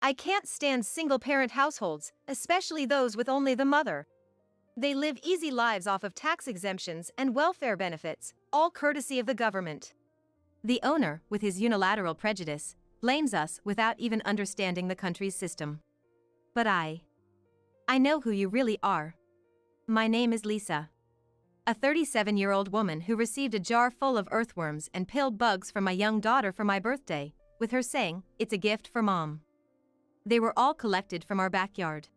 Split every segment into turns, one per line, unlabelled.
I can't stand single-parent households, especially those with only the mother. They live easy lives off of tax exemptions and welfare benefits, all courtesy of the government. The owner, with his unilateral prejudice, blames us without even understanding the country's system. But I know who you really are. My name is Lisa. A 37-year-old woman who received a jar full of earthworms and pilled bugs from my young daughter for my birthday, with her saying, "It's a gift for Mom." They were all collected from our backyard.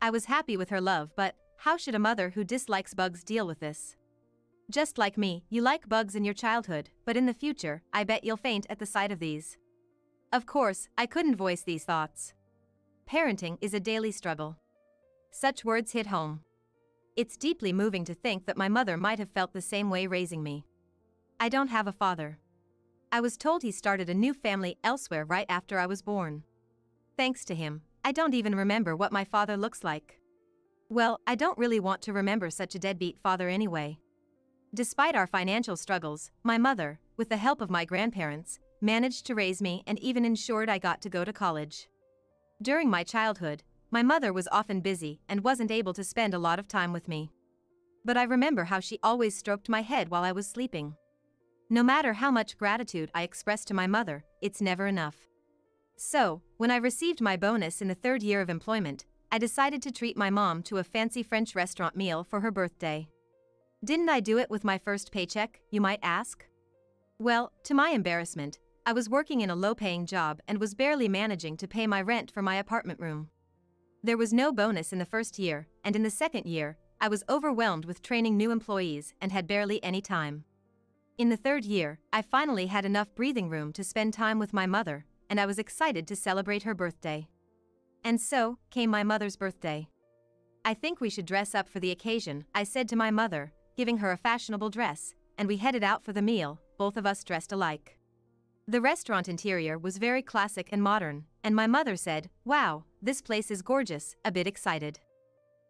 I was happy with her love, but how should a mother who dislikes bugs deal with this? Just like me, you like bugs in your childhood, but in the future, I bet you'll faint at the sight of these. Of course, I couldn't voice these thoughts. Parenting is a daily struggle. Such words hit home. It's deeply moving to think that my mother might have felt the same way raising me. I don't have a father. I was told he started a new family elsewhere right after I was born. Thanks to him, I don't even remember what my father looks like. Well, I don't really want to remember such a deadbeat father anyway. Despite our financial struggles, my mother, with the help of my grandparents, managed to raise me and even ensured I got to go to college. During my childhood, my mother was often busy and wasn't able to spend a lot of time with me. But I remember how she always stroked my head while I was sleeping. No matter how much gratitude I express to my mother, it's never enough. So, when I received my bonus in the third year of employment, I decided to treat my mom to a fancy French restaurant meal for her birthday. Didn't I do it with my first paycheck, you might ask? Well, to my embarrassment, I was working in a low-paying job and was barely managing to pay my rent for my apartment room. There was no bonus in the first year, and in the second year, I was overwhelmed with training new employees and had barely any time. In the third year, I finally had enough breathing room to spend time with my mother, and I was excited to celebrate her birthday. And so, came my mother's birthday. "I think we should dress up for the occasion," I said to my mother, giving her a fashionable dress, and we headed out for the meal, both of us dressed alike. The restaurant interior was very classic and modern, and my mother said, "Wow, this place is gorgeous," a bit excited.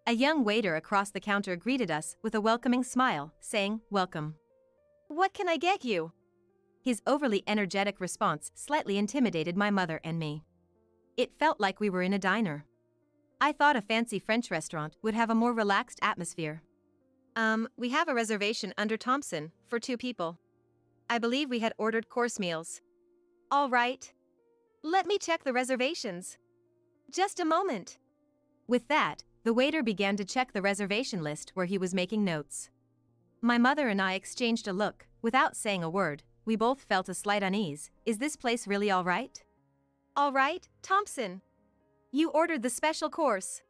A young waiter across the counter greeted us with a welcoming smile, saying, "Welcome. What can I get you?" His overly energetic response slightly intimidated my mother and me. It felt like we were in a diner. I thought a fancy French restaurant would have a more relaxed atmosphere. We have a reservation under Thompson, for 2 people. I believe we had ordered course meals. All right. Let me check the reservations. Just a moment. With that, the waiter began to check the reservation list where he was making notes. My mother and I exchanged a look. Without saying a word, we both felt a slight unease. Is this place really all right? All right, Thompson. You ordered the special course.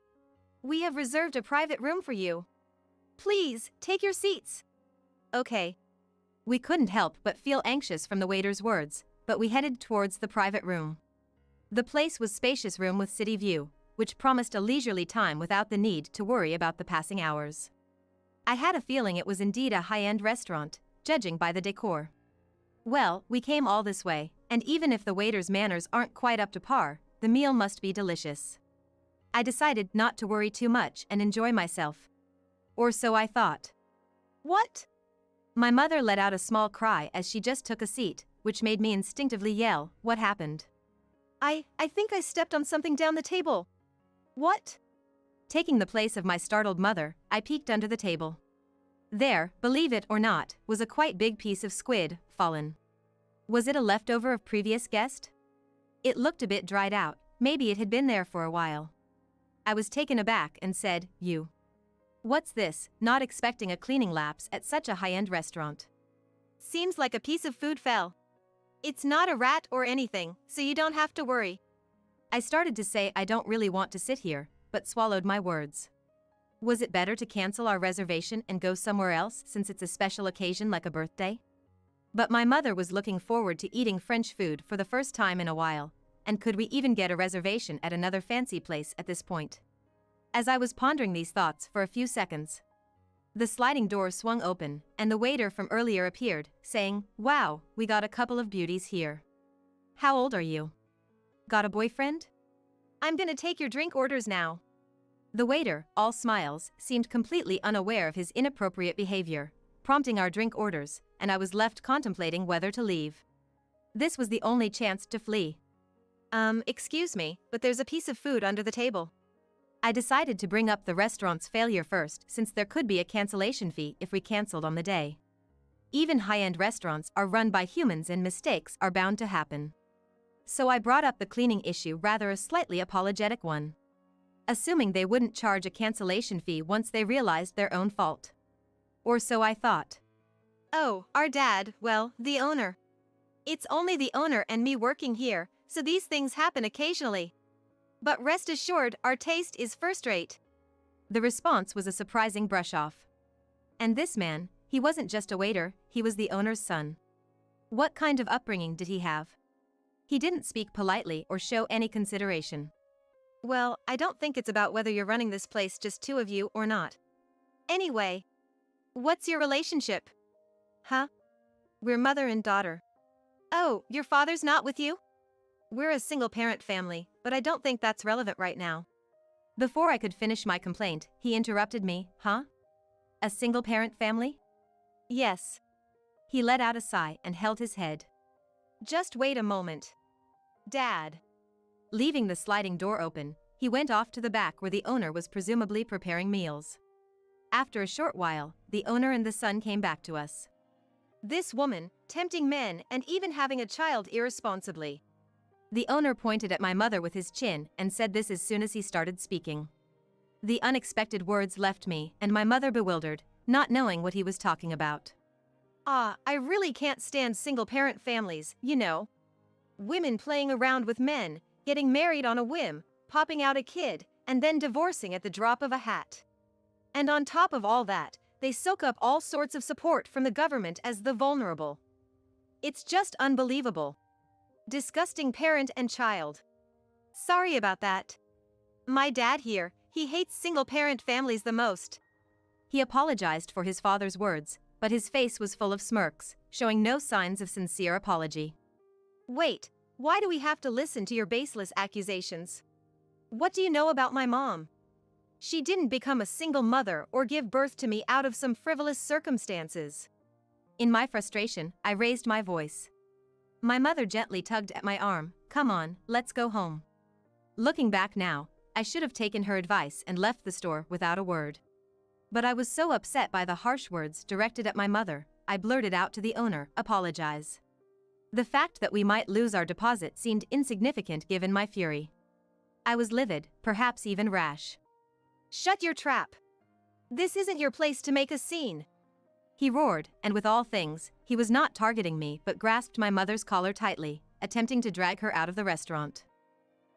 We have reserved a private room for you. Please, take your seats. Okay. We couldn't help but feel anxious from the waiter's words, but we headed towards the private room. The place was a spacious room with city view, which promised a leisurely time without the need to worry about the passing hours. I had a feeling it was indeed a high-end restaurant, judging by the decor. Well, we came all this way, and even if the waiter's manners aren't quite up to par, the meal must be delicious. I decided not to worry too much and enjoy myself. Or so I thought. What? My mother let out a small cry as she just took a seat, which made me instinctively yell, "What happened?" I think I stepped on something down the table. What? Taking the place of my startled mother, I peeked under the table. There, believe it or not, was a quite big piece of squid, fallen. Was it a leftover of previous guest? It looked a bit dried out, maybe it had been there for a while. I was taken aback and said, "You. What's this?" not expecting a cleaning lapse at such a high-end restaurant. Seems like a piece of food fell. It's not a rat or anything, so you don't have to worry. I started to say I don't really want to sit here, but swallowed my words. Was it better to cancel our reservation and go somewhere else since it's a special occasion like a birthday? But my mother was looking forward to eating French food for the first time in a while, and could we even get a reservation at another fancy place at this point? As I was pondering these thoughts for a few seconds, the sliding door swung open, and the waiter from earlier appeared, saying, "Wow, we got a couple of beauties here. How old are you? Got a boyfriend? I'm gonna take your drink orders now." The waiter, all smiles, seemed completely unaware of his inappropriate behavior, prompting our drink orders, and I was left contemplating whether to leave. This was the only chance to flee. Excuse me, but there's a piece of food under the table. I decided to bring up the restaurant's failure first since there could be a cancellation fee if we canceled on the day. Even high-end restaurants are run by humans and mistakes are bound to happen. So I brought up the cleaning issue, rather a slightly apologetic one. Assuming they wouldn't charge a cancellation fee once they realized their own fault. Or so I thought. Oh, our dad, well, the owner. It's only the owner and me working here, so these things happen occasionally. But rest assured, our taste is first-rate. The response was a surprising brush-off. And this man, he wasn't just a waiter, he was the owner's son. What kind of upbringing did he have? He didn't speak politely or show any consideration. Well, I don't think it's about whether you're running this place just two of you or not. Anyway, what's your relationship? Huh? We're mother and daughter. Oh, your father's not with you? We're a single-parent family, but I don't think that's relevant right now. Before I could finish my complaint, he interrupted me. Huh? A single-parent family? Yes. He let out a sigh and held his head. Just wait a moment. Dad. Leaving the sliding door open, he went off to the back where the owner was presumably preparing meals. After a short while, the owner and the son came back to us. This woman, tempting men and even having a child irresponsibly. The owner pointed at my mother with his chin and said this as soon as he started speaking. The unexpected words left me and my mother bewildered, not knowing what he was talking about. I really can't stand single-parent families, you know. Women playing around with men, getting married on a whim, popping out a kid, and then divorcing at the drop of a hat. And on top of all that, they soak up all sorts of support from the government as the vulnerable. It's just unbelievable. Disgusting parent and child. Sorry about that. My dad here, he hates single-parent families the most. He apologized for his father's words, but his face was full of smirks, showing no signs of sincere apology. Wait, why do we have to listen to your baseless accusations? What do you know about my mom? She didn't become a single mother or give birth to me out of some frivolous circumstances. In my frustration, I raised my voice. My mother gently tugged at my arm. Come on, let's go home. Looking back now, I should have taken her advice and left the store without a word. But I was so upset by the harsh words directed at my mother, I blurted out to the owner, apologize. The fact that we might lose our deposit seemed insignificant given my fury. I was livid, perhaps even rash. Shut your trap. This isn't your place to make a scene. He roared, and with all things, he was not targeting me but grasped my mother's collar tightly, attempting to drag her out of the restaurant.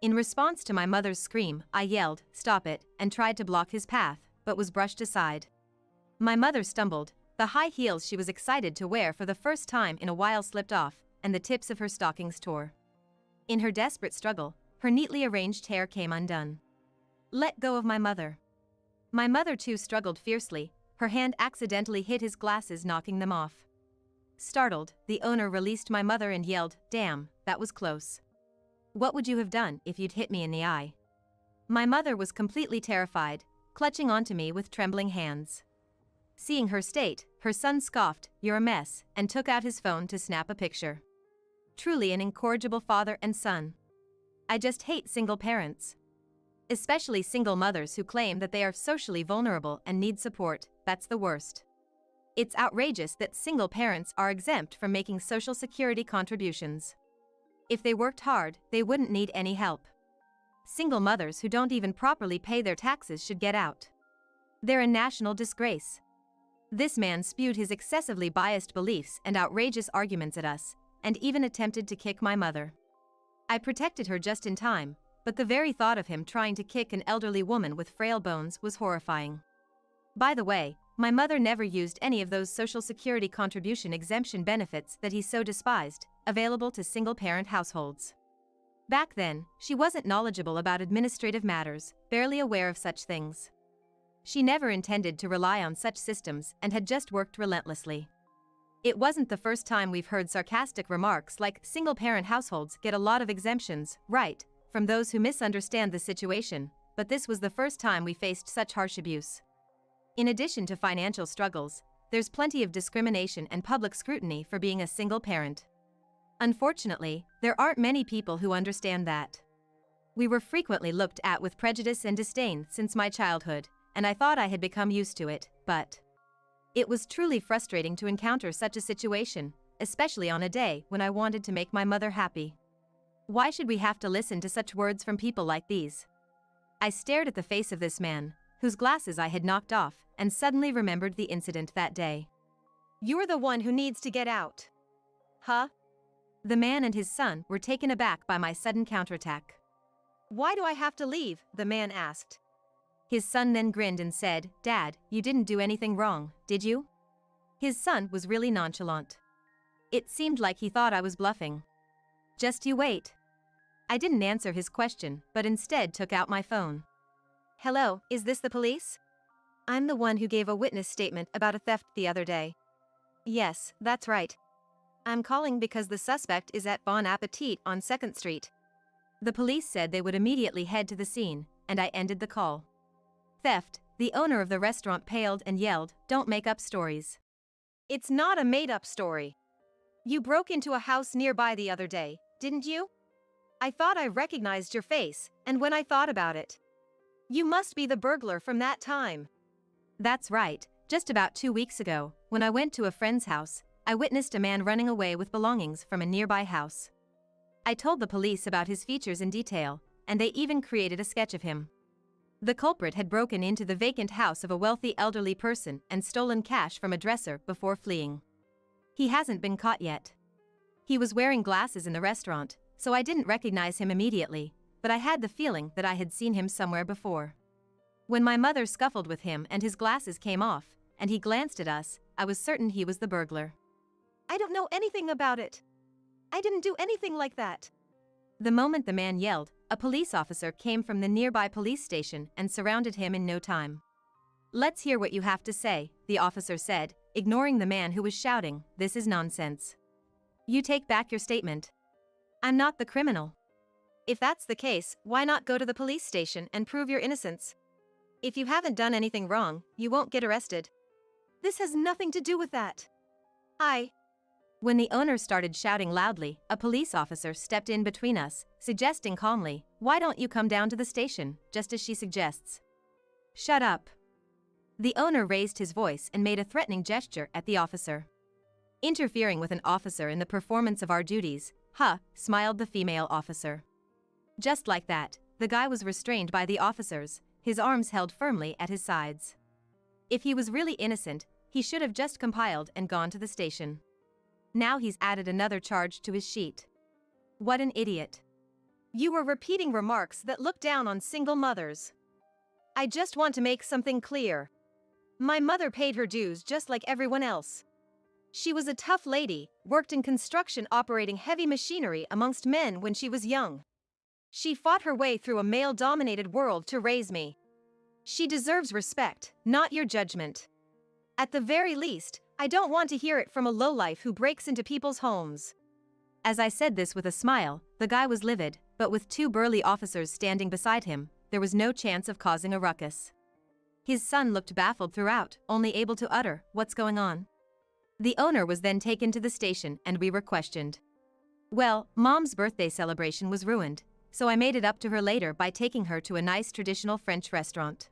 In response to my mother's scream, I yelled, "Stop it," and tried to block his path, but was brushed aside. My mother stumbled, the high heels she was excited to wear for the first time in a while slipped off, and the tips of her stockings tore. In her desperate struggle, her neatly arranged hair came undone. Let go of my mother. My mother too struggled fiercely, her hand accidentally hit his glasses, knocking them off. Startled, the owner released my mother and yelled, "Damn, that was close. What would you have done if you'd hit me in the eye?" My mother was completely terrified, clutching onto me with trembling hands. Seeing her state, her son scoffed, "You're a mess," and took out his phone to snap a picture. Truly an incorrigible father and son. I just hate single parents. Especially single mothers who claim that they are socially vulnerable and need support. That's the worst. It's outrageous that single parents are exempt from making Social Security contributions. If they worked hard, they wouldn't need any help. Single mothers who don't even properly pay their taxes should get out. They're a national disgrace. This man spewed his excessively biased beliefs and outrageous arguments at us, and even attempted to kick my mother. I protected her just in time, but the very thought of him trying to kick an elderly woman with frail bones was horrifying. By the way, my mother never used any of those Social Security contribution exemption benefits that he so despised, available to single-parent households. Back then, she wasn't knowledgeable about administrative matters, barely aware of such things. She never intended to rely on such systems and had just worked relentlessly. It wasn't the first time we've heard sarcastic remarks like single-parent households get a lot of exemptions, right, from those who misunderstand the situation, but this was the first time we faced such harsh abuse. In addition to financial struggles, there's plenty of discrimination and public scrutiny for being a single parent. Unfortunately, there aren't many people who understand that. We were frequently looked at with prejudice and disdain since my childhood, and I thought I had become used to it, but it was truly frustrating to encounter such a situation, especially on a day when I wanted to make my mother happy. Why should we have to listen to such words from people like these? I stared at the face of this man, whose glasses I had knocked off, and suddenly remembered the incident that day. "You're the one who needs to get out." Huh? The man and his son were taken aback by my sudden counterattack. "Why do I have to leave?" the man asked. His son then grinned and said, "Dad, you didn't do anything wrong, did you?" His son was really nonchalant. It seemed like he thought I was bluffing. "Just you wait." I didn't answer his question, but instead took out my phone. "Hello, is this the police? I'm the one who gave a witness statement about a theft the other day." "Yes, that's right. I'm calling because the suspect is at Bon Appetit on 2nd Street. The police said they would immediately head to the scene, and I ended the call. Theft, the owner of the restaurant paled and yelled, "Don't make up stories." "It's not a made-up story. You broke into a house nearby the other day, didn't you? I thought I recognized your face, and when I thought about it, you must be the burglar from that time." "That's right. Just about 2 weeks ago, when I went to a friend's house, I witnessed a man running away with belongings from a nearby house. I told the police about his features in detail, and they even created a sketch of him. The culprit had broken into the vacant house of a wealthy elderly person and stolen cash from a dresser before fleeing. He hasn't been caught yet. He was wearing glasses in the restaurant, so I didn't recognize him immediately, but I had the feeling that I had seen him somewhere before. When my mother scuffled with him and his glasses came off, and he glanced at us, I was certain he was the burglar." "I don't know anything about it. I didn't do anything like that." The moment the man yelled, a police officer came from the nearby police station and surrounded him in no time. "Let's hear what you have to say," the officer said, ignoring the man who was shouting, "This is nonsense. You take back your statement. I'm not the criminal." "If that's the case, why not go to the police station and prove your innocence? If you haven't done anything wrong, you won't get arrested." "This has nothing to do with that. When the owner started shouting loudly, a police officer stepped in between us, suggesting calmly, "Why don't you come down to the station, just as she suggests?" "Shut up." The owner raised his voice and made a threatening gesture at the officer. "Interfering with an officer in the performance of our duties, huh?" smiled the female officer. Just like that, the guy was restrained by the officers, his arms held firmly at his sides. If he was really innocent, he should have just compiled and gone to the station. Now he's added another charge to his sheet. What an idiot. You were repeating remarks that look down on single mothers. I just want to make something clear. My mother paid her dues just like everyone else. She was a tough lady, worked in construction operating heavy machinery amongst men when she was young. She fought her way through a male-dominated world to raise me. She deserves respect, not your judgment. At the very least, I don't want to hear it from a lowlife who breaks into people's homes." As I said this with a smile, the guy was livid, but with 2 burly officers standing beside him, there was no chance of causing a ruckus. His son looked baffled throughout, only able to utter, "What's going on?" The owner was then taken to the station and we were questioned. Well, Mom's birthday celebration was ruined, so I made it up to her later by taking her to a nice traditional French restaurant.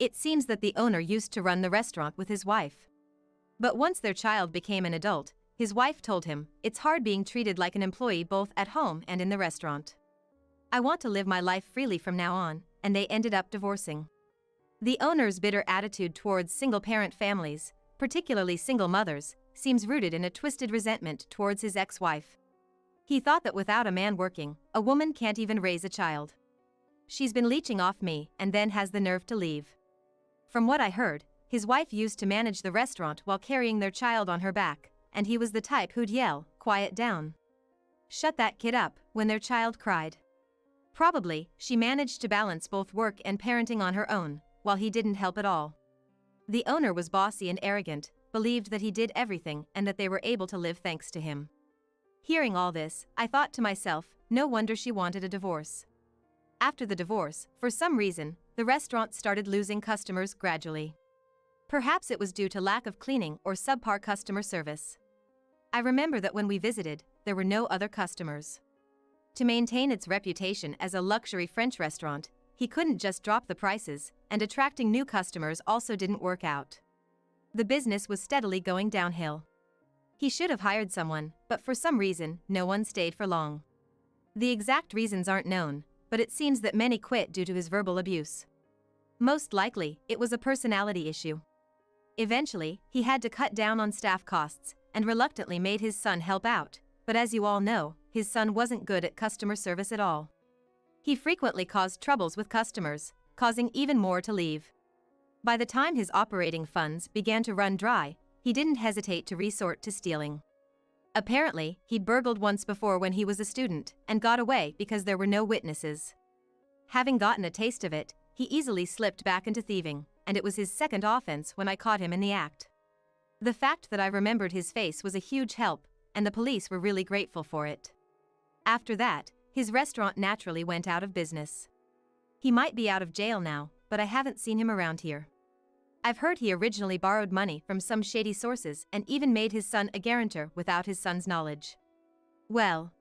It seems that the owner used to run the restaurant with his wife. But once their child became an adult, his wife told him, "It's hard being treated like an employee both at home and in the restaurant. I want to live my life freely from now on," and they ended up divorcing. The owner's bitter attitude towards single-parent families, particularly single mothers, seems rooted in a twisted resentment towards his ex-wife. He thought that without a man working, a woman can't even raise a child. She's been leeching off me and then has the nerve to leave. From what I heard, his wife used to manage the restaurant while carrying their child on her back, and he was the type who'd yell, "Quiet down. Shut that kid up," when their child cried. Probably, she managed to balance both work and parenting on her own, while he didn't help at all. The owner was bossy and arrogant, believed that he did everything and that they were able to live thanks to him. Hearing all this, I thought to myself, no wonder she wanted a divorce. After the divorce, for some reason, the restaurant started losing customers gradually. Perhaps it was due to lack of cleaning or subpar customer service. I remember that when we visited, there were no other customers. To maintain its reputation as a luxury French restaurant, he couldn't just drop the prices, and attracting new customers also didn't work out. The business was steadily going downhill. He should have hired someone, but for some reason, no one stayed for long. The exact reasons aren't known, but it seems that many quit due to his verbal abuse. Most likely, it was a personality issue. Eventually, he had to cut down on staff costs, and reluctantly made his son help out, but as you all know, his son wasn't good at customer service at all. He frequently caused troubles with customers, causing even more to leave. By the time his operating funds began to run dry, he didn't hesitate to resort to stealing. Apparently, he'd burgled once before when he was a student, and got away because there were no witnesses. Having gotten a taste of it, he easily slipped back into thieving, and it was his second offense when I caught him in the act. The fact that I remembered his face was a huge help, and the police were really grateful for it. After that, his restaurant naturally went out of business. He might be out of jail now, but I haven't seen him around here. I've heard he originally borrowed money from some shady sources and even made his son a guarantor without his son's knowledge. Well,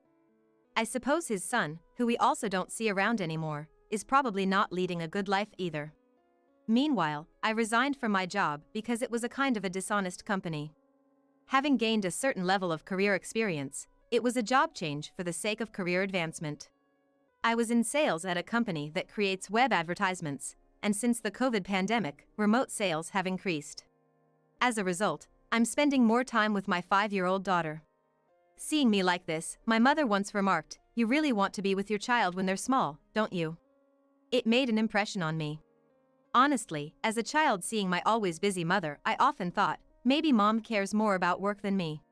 I suppose his son, who we also don't see around anymore, is probably not leading a good life either. Meanwhile, I resigned from my job because it was a kind of a dishonest company. Having gained a certain level of career experience, it was a job change for the sake of career advancement. I was in sales at a company that creates web advertisements, and since the COVID pandemic, remote sales have increased. As a result, I'm spending more time with my 5-year-old daughter. Seeing me like this, my mother once remarked, "You really want to be with your child when they're small, don't you?" It made an impression on me. Honestly, as a child seeing my always busy mother, I often thought, maybe mom cares more about work than me.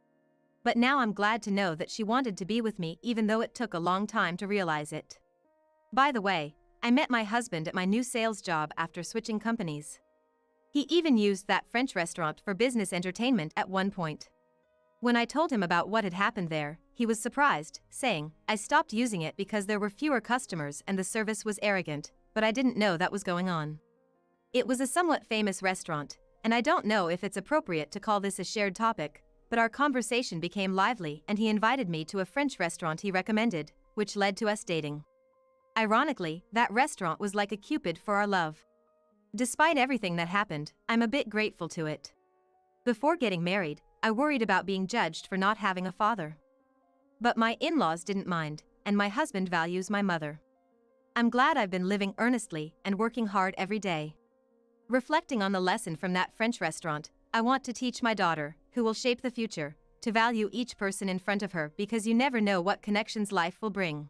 But now I'm glad to know that she wanted to be with me even though it took a long time to realize it. By the way, I met my husband at my new sales job after switching companies. He even used that French restaurant for business entertainment at one point. When I told him about what had happened there, he was surprised, saying, "I stopped using it because there were fewer customers and the service was arrogant, but I didn't know that was going on." It was a somewhat famous restaurant, and I don't know if it's appropriate to call this a shared topic, but our conversation became lively and he invited me to a French restaurant he recommended, which led to us dating. Ironically, that restaurant was like a Cupid for our love. Despite everything that happened, I'm a bit grateful to it. Before getting married, I worried about being judged for not having a father. But my in-laws didn't mind, and my husband values my mother. I'm glad I've been living earnestly and working hard every day. Reflecting on the lesson from that French restaurant, I want to teach my daughter, who will shape the future, to value each person in front of her because you never know what connections life will bring.